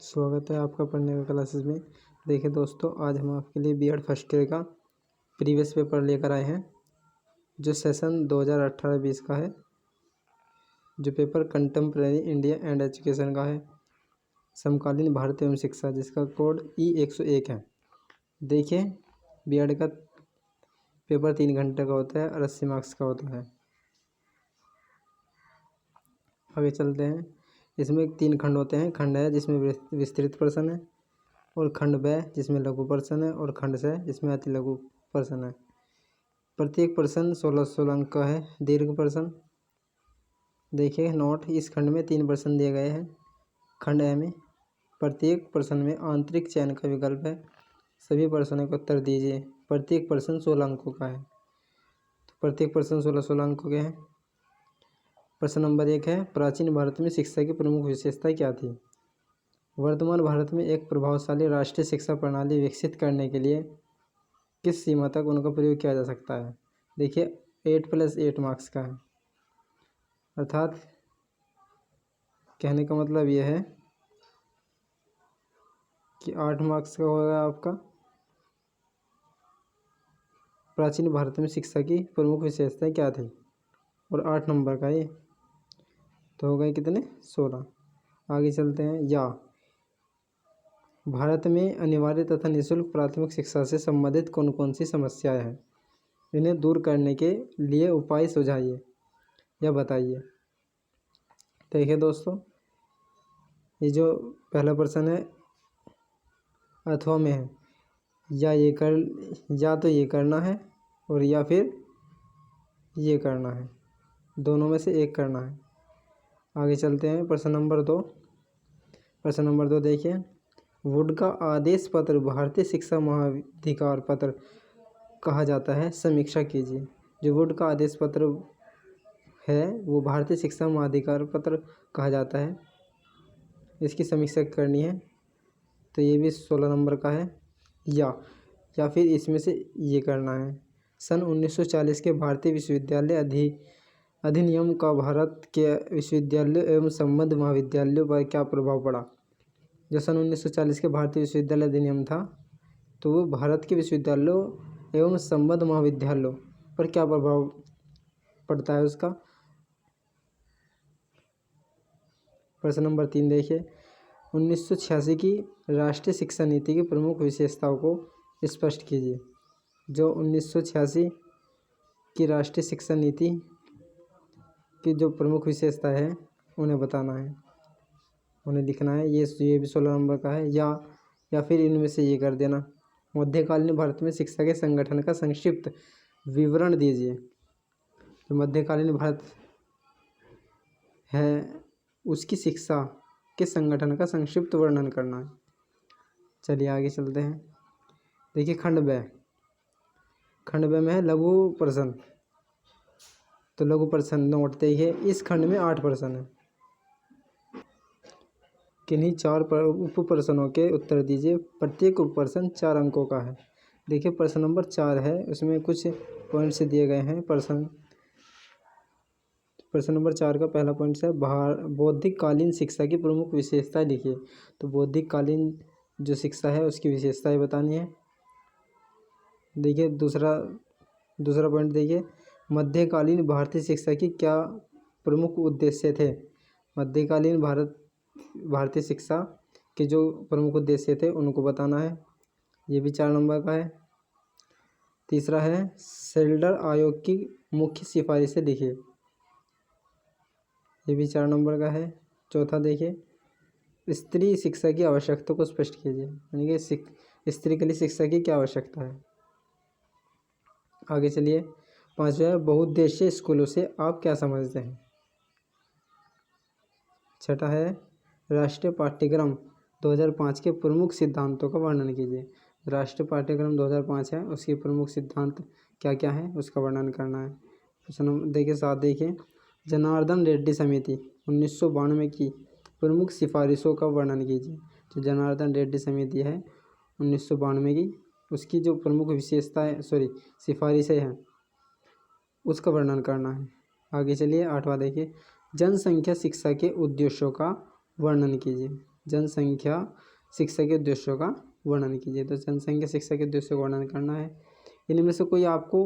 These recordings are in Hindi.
स्वागत है आपका पढ़ने का क्लासेस में। देखिए दोस्तों, आज हम आपके लिए बीएड फर्स्ट ईयर का प्रीवियस पेपर लेकर आए हैं, जो सेशन 2018-20 का है। जो paper contemporary India and education का है, समकालीन भारत एवं शिक्षा, जिसका कोड E101 है। देखिए, बीएड का पेपर 3 घंटे का होता है और 80 मार्क्स का होता है। आगे चलते हैं। इसमें 3 खंड होते हैं। खंड है जिसमें विस्तृत प्रश्न है, और खंड ब जिसमें लघु प्रश्न है, और खंड स जिसमें अति लघु प्रश्न है। प्रत्येक प्रश्न 16-16 अंक का है। दीर्घ प्रश्न देखिए नोट, इस खंड में 3 प्रश्न दिए गए हैं। खंड ए में प्रत्येक प्रश्न में आंतरिक चयन का विकल्प है। सभी प्रश्नों का उत्तर दीजिए। प्रत्येक प्रश्न 16 अंकों का है। तो प्रत्येक प्रश्न 16-16 अंकों के हैं। प्रश्न नंबर 1 है, प्राचीन भारत में शिक्षा की प्रमुख विशेषता क्या थी? वर्तमान भारत में एक प्रभावशाली राष्ट्रीय शिक्षा प्रणाली विकसित करने के लिए किस सीमा तक उनका प्रयोग किया जा सकता है? देखिए 8+8 मार्क्स का है, अर्थात कहने का मतलब यह है कि 8 मार्क्स का होगा आपका प्राचीन भारत में शिक्षा की प्रमुख विशेषताएं क्या थी, और 8 नंबर का ये तो हो गए कितने 16। आगे चलते हैं। या भारत में अनिवार्य तथा निःशुल्क प्राथमिक शिक्षा से संबंधित कौन कौन सी समस्याएं हैं? इन्हें दूर करने के लिए उपाय सुझाइए या बताइए। देखिए दोस्तों, ये जो पहला प्रश्न है अथवा में है, या तो ये करना है और या फिर ये करना है, दोनों में से एक करना है। आगे चलते हैं। प्रश्न नंबर 2। प्रश्न नंबर 2 देखिए, वुड का आदेश पत्र भारतीय शिक्षा महाधिकार पत्र कहा जाता है, समीक्षा कीजिए। जो वुड का आदेश पत्र है वो भारतीय शिक्षा महाधिकार पत्र कहा जाता है, इसकी समीक्षा करनी है। तो ये भी 16 नंबर का है। या फिर इसमें से ये करना है। सन 1940 के भारतीय विश्वविद्यालय अधिनियम का भारत के विश्वविद्यालयों एवं संबद्ध महाविद्यालयों पर क्या प्रभाव पड़ा? जो सन 1940 के भारतीय विश्वविद्यालय अधिनियम था, तो वो भारत के विश्वविद्यालयों एवं संबद्ध महाविद्यालयों पर क्या प्रभाव पड़ता है उसका। प्रश्न नंबर 3 देखिए, 1986 की राष्ट्रीय शिक्षा नीति की प्रमुख विशेषताओं को स्पष्ट कीजिए। जो 1986 की राष्ट्रीय शिक्षा नीति की जो प्रमुख विशेषता है उन्हें बताना है, उन्हें लिखना है। ये भी 16 नंबर का है। या फिर इनमें से ये कर देना। मध्यकालीन भारत में शिक्षा के संगठन का संक्षिप्त विवरण दीजिए। जो मध्यकालीन भारत है उसकी शिक्षा के संगठन का संक्षिप्त वर्णन करना है। चलिए आगे चलते हैं। देखिए खंड ब में है लघु प्रश्न। तो लघु प्रश्न नोट देखिए, इस खंड में 8 प्रश्न है। किन्हीं 4 उप प्रश्नों के उत्तर दीजिए। प्रत्येक उप प्रश्न 4 अंकों का है। देखिए प्रश्न नंबर 4 है, उसमें कुछ पॉइंट्स दिए गए हैं। प्रश्न नंबर 4 का पहला पॉइंट है बौद्धिक कालीन शिक्षा की प्रमुख विशेषताएं लिखिए। तो बौद्धिक कालीन जो शिक्षा है उसकी विशेषताएं बतानी है। देखिए दूसरा पॉइंट देखिए, मध्यकालीन भारतीय शिक्षा की क्या प्रमुख उद्देश्य थे? मध्यकालीन भारतीय शिक्षा के जो प्रमुख उद्देश्य थे उनको बताना है। ये भी 4 नंबर का है। तीसरा है सेल्डर आयोग की मुख्य सिफारिशें लिखिए। ये भी 4 नंबर का है। चौथा देखिए, स्त्री शिक्षा की आवश्यकता को स्पष्ट कीजिए, यानी कि स्त्री के लिए शिक्षा की क्या आवश्यकता है। आगे चलिए। 5वां है बहुउद्देशीय स्कूलों से आप क्या समझते हैं। 6ठा है राष्ट्रीय पाठ्यक्रम 2005 के प्रमुख सिद्धांतों का वर्णन कीजिए। राष्ट्रीय पाठ्यक्रम 2005 है, उसके प्रमुख सिद्धांत क्या क्या है उसका वर्णन करना है। प्रश्न देखिए 7 देखिए, जनार्दन रेड्डी समिति 1992 की प्रमुख सिफारिशों का वर्णन कीजिए। जो जनार्दन रेड्डी समिति है 1992 की, उसकी जो प्रमुख विशेषताएं सिफारिशें हैं उसका वर्णन करना है। आगे चलिए 8वां देखिए, जनसंख्या शिक्षा के उद्देश्यों का वर्णन कीजिए। जनसंख्या शिक्षा के उद्देश्यों का वर्णन कीजिए। तो जनसंख्या शिक्षा के उद्देश्यों का वर्णन करना है। इनमें से कोई आपको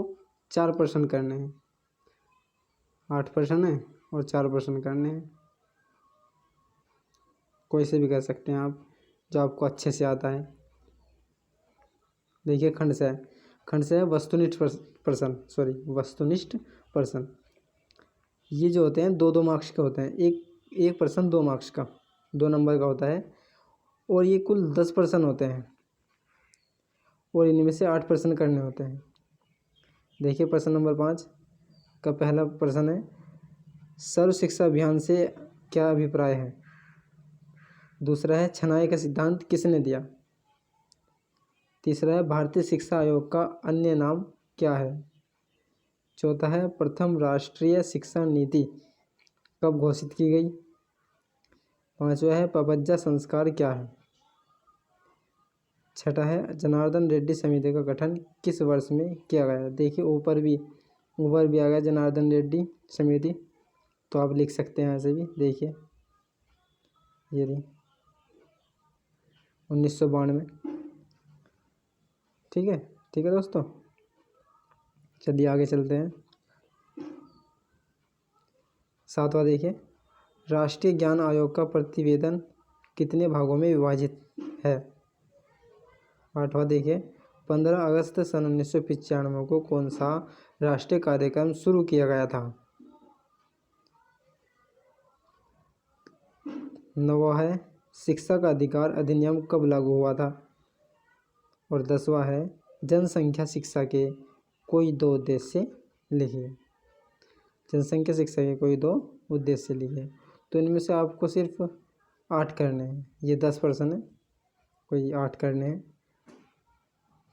4 प्रश्न करने हैं। 8 प्रश्न है और 4 प्रश्न करने हैं। कोई से भी कर सकते हैं आप, जो आपको अच्छे से आता है। देखिए खंड से है वस्तुनिष्ठ प्रश्न। ये जो होते हैं 2-2 मार्क्स के होते हैं। एक प्रश्न 2 मार्क्स का, 2 नंबर का होता है। और ये कुल 10 प्रश्न होते हैं और इनमें से 8 प्रश्न करने होते हैं। देखिए प्रश्न नंबर 5 का पहला प्रश्न है, सर्व शिक्षा अभियान से क्या अभिप्राय है। दूसरा है, छनाई का सिद्धांत किसने दिया। तीसरा है, भारतीय शिक्षा आयोग का अन्य नाम क्या है। चौथा है, प्रथम राष्ट्रीय शिक्षा नीति कब घोषित की गई। पांचवा है, पपज्जा संस्कार क्या है। छठा है, जनार्दन रेड्डी समिति का गठन किस वर्ष में किया गया। देखिए ऊपर भी आ गया जनार्दन रेड्डी समिति, तो आप लिख सकते हैं ऐसे भी। देखिए ये 1992। ठीक है दोस्तों, चलिए आगे चलते हैं। 7वां देखिए, राष्ट्रीय ज्ञान आयोग का प्रतिवेदन कितने भागों में विभाजित है। 8वां देखिए, 15 अगस्त सन 1995 को कौन सा राष्ट्रीय कार्यक्रम शुरू किया गया था। 9वां है, शिक्षा का अधिकार अधिनियम कब लागू हुआ था। और 10वां है, जनसंख्या शिक्षा के कोई 2 उद्देश्य लिखिए। जनसंख्या शिक्षा के कोई 2 उद्देश्य लिखिए। तो इनमें से आपको सिर्फ 8 करने हैं। ये 10 प्रश्न है, कोई 8 करने हैं।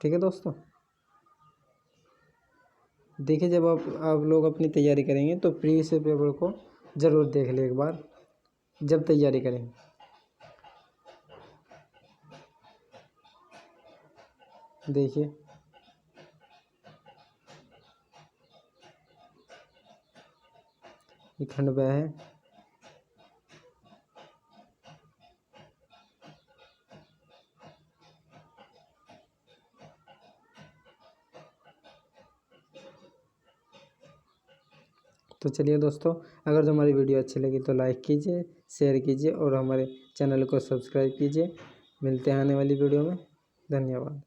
ठीक है दोस्तों, देखिए जब आप लोग अपनी तैयारी करेंगे तो प्रीवियस पेपर को ज़रूर देख ले एक बार जब तैयारी करें। देखिए ये खंड ब है। तो चलिए दोस्तों, अगर जो हमारी वीडियो अच्छी लगी तो लाइक कीजिए, शेयर कीजिए और हमारे चैनल को सब्सक्राइब कीजिए। मिलते हैं आने वाली वीडियो में। धन्यवाद।